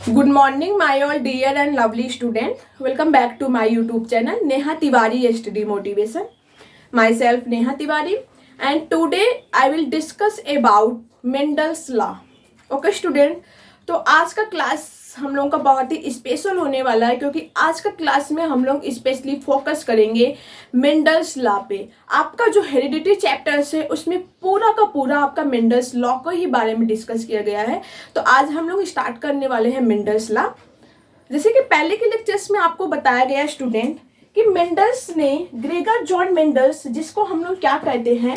Good morning, my all dear and lovely student. Welcome back to my YouTube channel, Neha Tiwari Study Motivation. Myself Neha Tiwari, and today I will discuss about Mendel's law. Okay, student. तो आज का class हम लोगों का बहुत ही special होने वाला है क्योंकि आज का क्लास में हम लोग स्पेशली फोकस करेंगे मेंडल्स लॉ पे। आपका जो हेरिडिटी चैप्टर्स है उसमें पूरा का पूरा आपका मेंडल्स लॉ को ही बारे में डिस्कस किया गया है। तो आज हम लोग स्टार्ट करने वाले हैं मेंडल्स लॉ। जैसे कि पहले के लेक्चर्स में आपको बताया गया स्टूडेंट कि मेंडल्स ने ग्रेगर जॉन मेंडल्स, जिसको हम लोग क्या कहते हैं,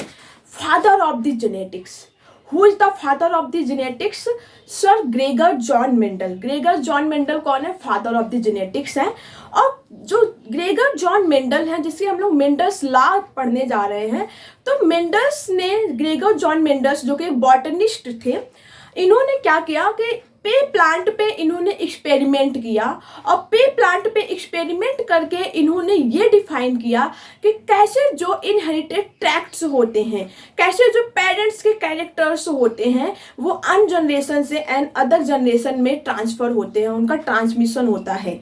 father of the genetics. Who is the father of the genetics? Sir Gregor John Mendel. Gregor John Mendel कौन है? फादर ऑफ द जेनेटिक्स है। और जो ग्रेगर जॉन मेंडल है, जिससे हम लोग मेंडल्स लॉ पढ़ने जा रहे हैं, तो मेंडल्स ने, ग्रेगर जॉन मेंडल्स जो कि बॉटनिस्ट थे, इन्होंने क्या किया कि पे प्लांट पे इन्होंने एक्सपेरिमेंट किया और पे प्लांट पे एक्सपेरिमेंट करके इन्होंने ये डिफाइन किया कि कैसे जो इनहेरिटेड ट्रैक्ट्स होते हैं, कैसे जो पेरेंट्स के कैरेक्टर्स होते हैं वो अन जनरेशन से एंड अदर जनरेशन में ट्रांसफर होते हैं, उनका ट्रांसमिशन होता है।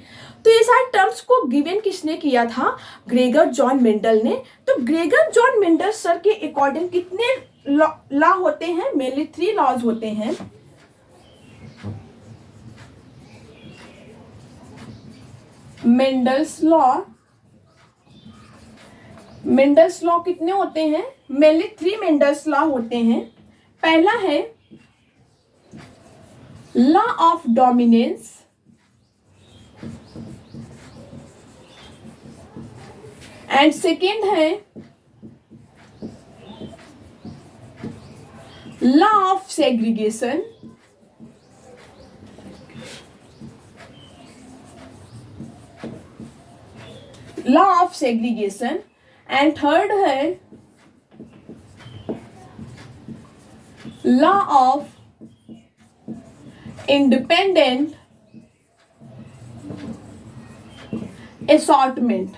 तो ये सारे टर्म्स को गिवन किसने किया था? ग्रेगर जॉन मेंडल ने। तो ग्रेगर जॉन मेंडल सर के अकॉर्डिंग कितने लॉ होते हैं? मेनली 3 लॉज होते हैं। मेंडल्स लॉ कितने होते हैं? मेनली 3 मेंडल्स लॉ होते हैं। पहला है law of dominance, and second है law of segregation, law of segregation, and third है law of independent assortment.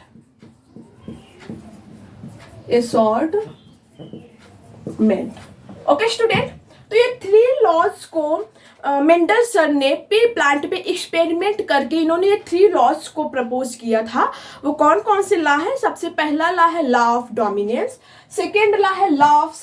Okay student, तो ये 3 लॉज को मेंडल सर ने पे प्लांट पे एक्सपेरिमेंट करके इन्होंने ये 3 लॉज को प्रपोज किया था। वो कौन कौन से लॉ है? सबसे पहला लॉ है law of dominance, second law है law of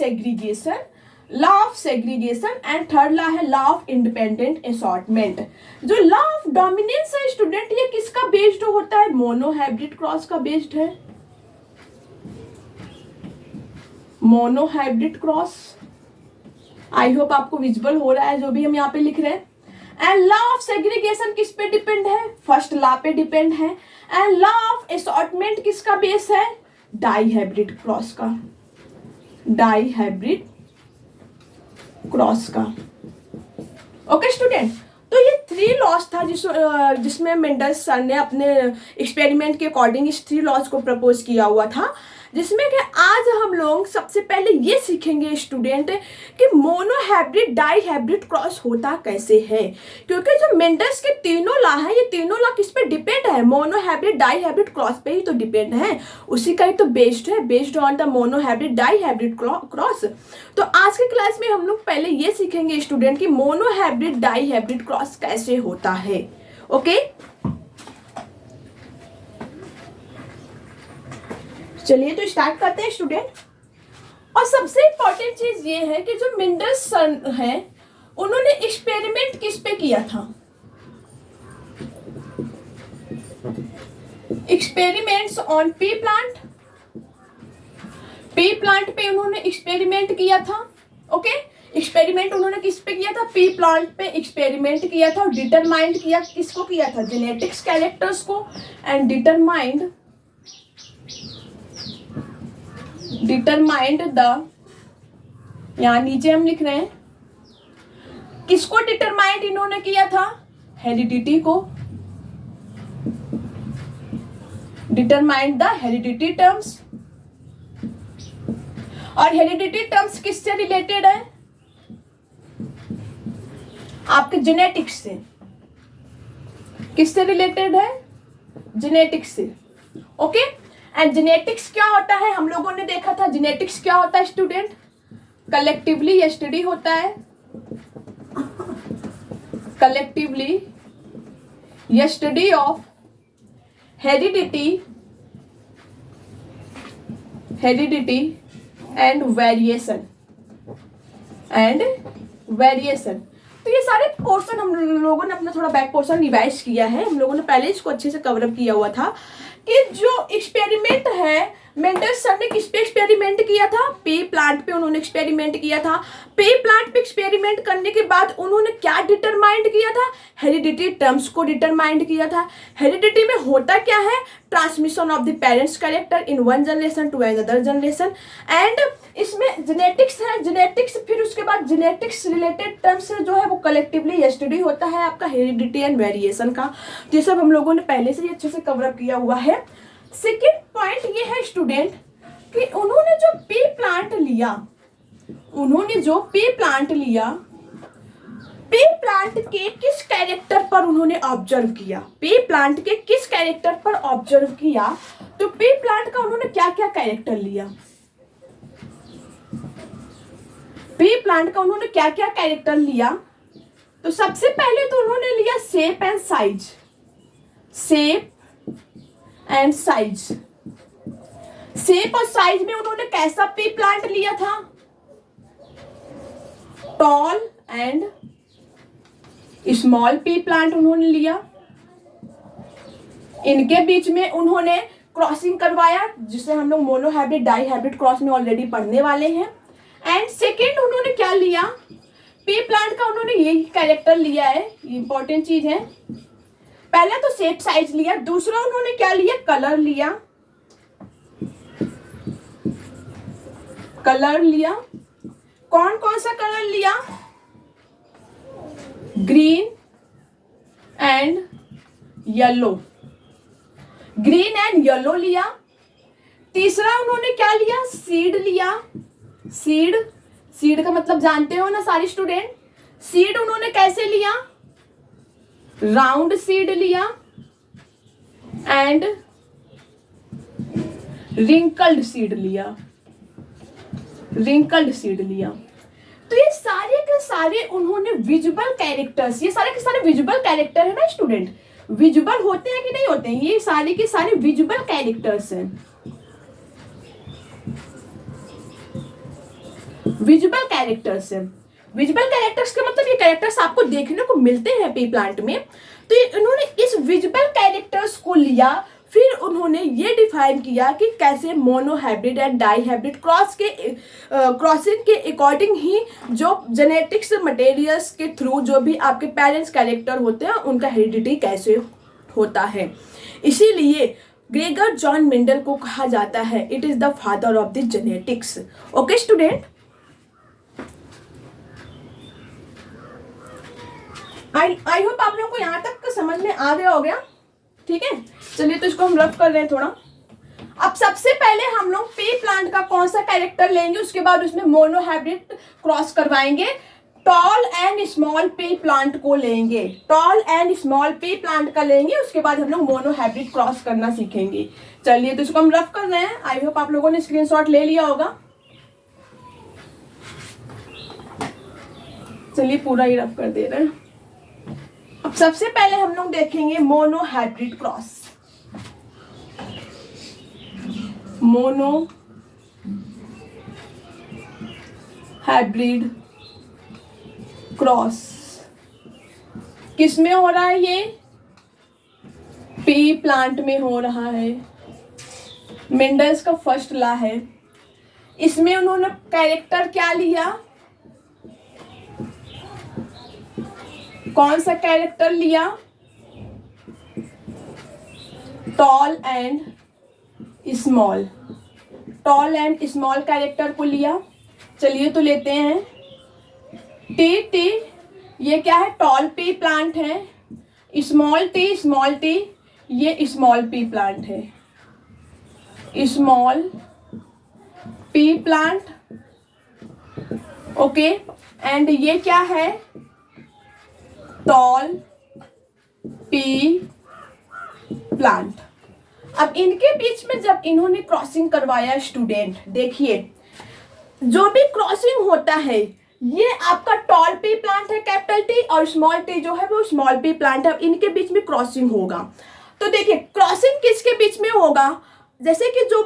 segregation, and third law है लॉ ऑफ इंडिपेंडेंट असॉर्टमेंट। जो लॉ ऑफ डोमिनेंस है स्टूडेंट, ये किसका बेस्ड होता है? मोनोहाइब्रिड क्रॉस का बेस्ड है। मोनोहाइब्रिड क्रॉस, आई होप आपको विजिबल हो रहा है जो भी हम यहाँ पे लिख रहे हैं। एंड लॉ ऑफ सेग्रीगेशन किस पे डिपेंड है? फर्स्ट लॉ पे डिपेंड है। एंड लॉ ऑफ असॉर्टमेंट किसका बेस है? डाईहाइब्रिड क्रॉस का, डाईहाइब्रिड क्रॉस का। ओके स्टूडेंट, तो ये 3 लॉज था जिसमें मेंडल सर ने अपने एक्सपेरिमेंट के अकॉर्डिंग इस 3 लॉज को प्रपोज किया हुआ था, जिसमें कि आज हम लोग सबसे पहले ये सीखेंगे स्टूडेंट कि मोनोहाइब्रिड डाईहाइब्रिड क्रॉस होता कैसे है। क्योंकि जो मेंडल्स के तीनों लॉ है, ये तीनों लॉ किस पे डिपेंड है? मोनोहाइब्रिड डाईहाइब्रिड क्रॉस पे ही तो डिपेंड है, उसी का ही तो बेस्ड है, based on the monohybrid dihybrid cross. तो आज के क्लास में हम लोग पहले ये सीखेंगे स्टूडेंट कि मोनोहाइब्रिड डाईहाइब्रिड क्रॉस कैसे होता है। ओके, चलिए तो स्टार्ट करते हैं स्टूडेंट। और सबसे इंपॉर्टेंट चीज ये है कि जो मेंडल सर है उन्होंने एक्सपेरिमेंट किस पे किया था? Experiments on P plant. P plant पे उन्होंने एक्सपेरिमेंट किया था। ओके, एक्सपेरिमेंट उन्होंने किस पे किया था? पी प्लांट पे एक्सपेरिमेंट किया था। और डिटरमाइंड किया, किसको किया था? जेनेटिक्स कैरेक्टर्स को। एंड डिटरमाइंड द, यहां नीचे हम लिख रहे हैं, किसको डिटरमाइंड इन्होंने किया था? हेरिडिटी को। Determined the heredity terms. और हेरिडिटी टर्म्स किससे रिलेटेड है? आपके जेनेटिक्स से। किससे रिलेटेड है? जेनेटिक्स से। ओके, एंड जेनेटिक्स क्या होता है? हम लोगों ने देखा था जेनेटिक्स क्या होता है स्टूडेंट? कलेक्टिवली स्टडी होता है, कलेक्टिवली ये study of heredity and variation. तो ये सारे पोर्शन हम लोगों ने अपना थोड़ा बैक पोर्शन रिवाइज किया है, हम लोगों ने पहले इसको अच्छे से कवर अप किया हुआ था कि जो एक्सपेरिमेंट है, मेंडलसन ने किस पे एक्सपेरिमेंट किया था? पे प्लांट पे उन्होंने एक्सपेरिमेंट किया था। पे प्लांट पे एक्सपेरिमेंट करने के बाद उन्होंने क्या डिटरमाइंड किया था? हेरिडिटी टर्म्स को डिटरमाइंड किया था। हेरिडिटी में होता क्या है? Transmission of the parents character in one generation to another generation. And इसमें जेनेटिक्स है, जेनेटिक्स फिर उसके बाद जेनेटिक्स रिलेटेड टर्म्स जो है वो कलेक्टिवली स्टडी होता है आपका हेरिडिटी एंड वेरिएशन का। तो ये सब हम लोगों ने पहले से ही अच्छे से कवर अप किया हुआ है। सेकेंड पॉइंट ये है स्टूडेंट कि उन्होंने जो पे प्लांट लिया, पे प्लांट के किस कैरेक्टर पर उन्होंने ऑब्जर्व किया? पे प्लांट के किस कैरेक्टर पर ऑब्जर्व किया? तो पे प्लांट का उन्होंने क्या क्या कैरेक्टर लिया? पे प्लांट का उन्होंने क्या क्या कैरेक्टर लिया? तो सबसे पहले तो उन्होंने लिया शेप एंड साइज। शेप और साइज में उन्होंने कैसा पे प्लांट लिया था? टॉल एंड स्मॉल पे प्लांट उन्होंने लिया। इनके बीच में उन्होंने क्रॉसिंग करवाया, जिसे हम लोग मोनोहाइब्रिड डाईहाइब्रिड क्रॉस में ऑलरेडी पढ़ने वाले हैं। एंड सेकेंड उन्होंने क्या लिया? पे प्लांट का उन्होंने यही कैरेक्टर लिया है, इंपॉर्टेंट चीज है। पहला तो शेप साइज लिया, दूसरा उन्होंने क्या लिया? कलर लिया। कौन कौन सा कलर लिया? ग्रीन एंड येलो लिया। तीसरा उन्होंने क्या लिया? सीड लिया। सीड का मतलब जानते हो ना सारी स्टूडेंट? सीड उन्होंने कैसे लिया? राउंड सीड लिया एंड रिंकल्ड सीड लिया। तो ये सारे के सारे उन्होंने विजुअल कैरेक्टर्स, ये सारे के सारे विजुअल कैरेक्टर है ना स्टूडेंट? विजुअल होते हैं कि नहीं होते हैं? ये सारे के सारे विजुअल कैरेक्टर्स हैं। विजुअल कैरेक्टर्स का मतलब ये कैरेक्टर्स आपको देखने को मिलते हैं पे प्लांट में। तो इन्होंने इस विजुअल कैरेक्टर्स को लिया, फिर उन्होंने ये डिफाइन किया कि कैसे मोनोहाइब्रिड एंड डाईहाइब्रिड क्रॉसिंग के अकॉर्डिंग ही जो जेनेटिक्स मटेरियल्स के थ्रू जो भी आपके पेरेंट्स कैरेक्टर होते हैं उनका हेरिडिटी कैसे होता है। इसीलिए ग्रेगर जॉन मेंडल को कहा जाता है it is the father of the genetics. Okay student, I hope आप लोगों को यहाँ तक समझ में आ गया हो गया। ठीक है, चलिए तो इसको हम रफ कर रहे हैं थोड़ा। अब सबसे पहले हम लोग पे प्लांट का कौन सा कैरेक्टर लेंगे, उसके बाद उसमें मोनोहाइब्रिड क्रॉस करवाएंगे। टॉल एंड स्मॉल पे प्लांट को लेंगे, टॉल एंड स्मॉल पे प्लांट का लेंगे, उसके बाद हम लोग मोनोहाइब्रिड क्रॉस करना सीखेंगे। चलिए तो इसको हम रफ कर रहे हैं। आई होप आप लोगों ने स्क्रीनशॉट ले लिया होगा। चलिए पूरा ही रफ कर दे रहे हैं। अब सबसे पहले हम लोग देखेंगे मोनोहाइब्रिड क्रॉस। मोनोहाइब्रिड क्रॉस किस में हो रहा है? ये पे प्लांट में हो रहा है। मेंडल्स का फर्स्ट लॉ है। इसमें उन्होंने कैरेक्टर क्या लिया? कौन सा कैरेक्टर लिया? टॉल एंड स्मॉल कैरेक्टर को लिया। चलिए तो लेते हैं टी। ये क्या है? टॉल पी प्लांट है। स्मॉल टी ये स्मॉल पी प्लांट है। Small P plant, okay. And ये क्या है? Toll P plant. अब इनके बीच में जब इन्होंने क्रॉसिंग करवाया स्टूडेंट, देखिए जो भी क्रॉसिंग होता है ये आपका टॉल पी प्लांट है कैपिटल टी, और स्मॉल टी जो है वो स्मॉल पी प्लांट है। इनके बीच में क्रॉसिंग होगा। तो देखिए क्रॉसिंग किसके बीच में होगा, जैसे कि जो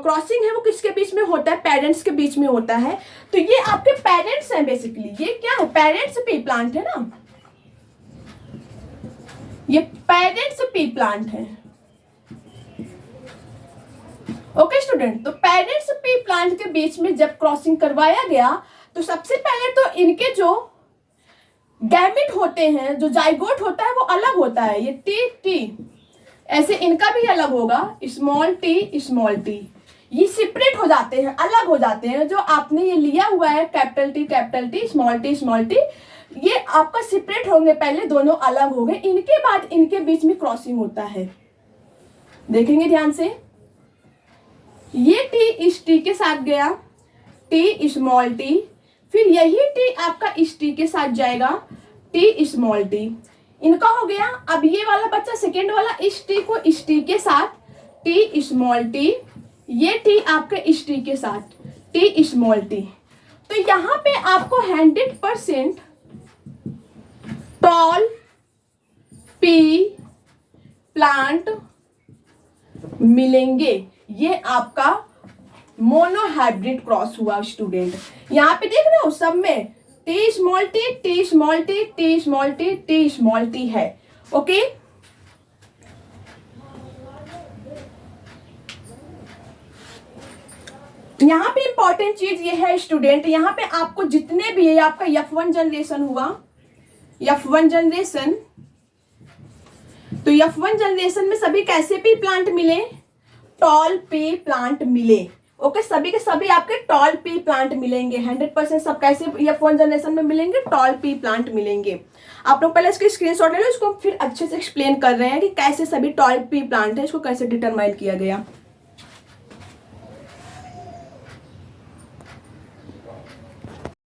क्रॉसिंग है वो किसके बीच में होता है, पेरेंट्स के बीच में होता है। तो ये आपके पेरेंट्स हैं बेसिकली, ये क्या है, पेरेंट्स पी प्लांट है ना, ये पेरेंट्स पी प्लांट है। ओके स्टूडेंट, तो पेरेंट्स पी प्लांट के बीच में जब क्रॉसिंग करवाया गया तो सबसे पहले तो इनके जो गैमेट होते हैं, जो जाइगोट होता है वो अलग होता है। ये टी टी ऐसे इनका भी अलग होगा, स्मॉल टी स्मॉल टी, ये सेपरेट हो जाते हैं, अलग हो जाते हैं। जो आपने ये लिया हुआ है कैपिटल टी स्मॉल टी, ये आपका सेपरेट होंगे, पहले दोनों अलग हो गए, इनके बाद इनके बीच में क्रॉसिंग होता है। देखेंगे ध्यान से, ये टी इस टी के साथ गया, टी स्मॉल टी, फिर यही टी आपका इस टी के साथ जाएगा, टी स्मॉल टी, इनका हो गया। अब ये वाला बच्चा सेकेंड वाला इस टी को इस टी के साथ, टी स्मॉल टी, ये टी आपके इस टी के साथ, टी स्मॉल टी। तो यहाँ पे आपको 100% टॉल पी प्लांट मिलेंगे। ये आपका मोनोहाइब्रिड क्रॉस हुआ स्टूडेंट। यहाँ पे देख रहे हो सब में T small T T small T T small T T small T है। ओके, यहाँ पे इंपॉर्टेंट चीज ये है स्टूडेंट, यहाँ पे आपको जितने भी है आपका F1 जनरेशन हुआ, F1 जनरेशन, तो F1 जनरेशन में सभी कैसे पी प्लांट मिले, टॉल पी प्लांट मिले। ओके, सभी के सभी आपके टॉल पी प्लांट मिलेंगे, 100% सब कैसे F1 जनरेशन में मिलेंगे, टॉल पी प्लांट मिलेंगे। आप लोग पहले इसकी स्क्रीनशॉट ले लो, इसको फिर अच्छे से एक्सप्लेन कर रहे हैं कि कैसे सभी टॉल पी प्लांट है, इसको कैसे डिटरमाइन किया गया।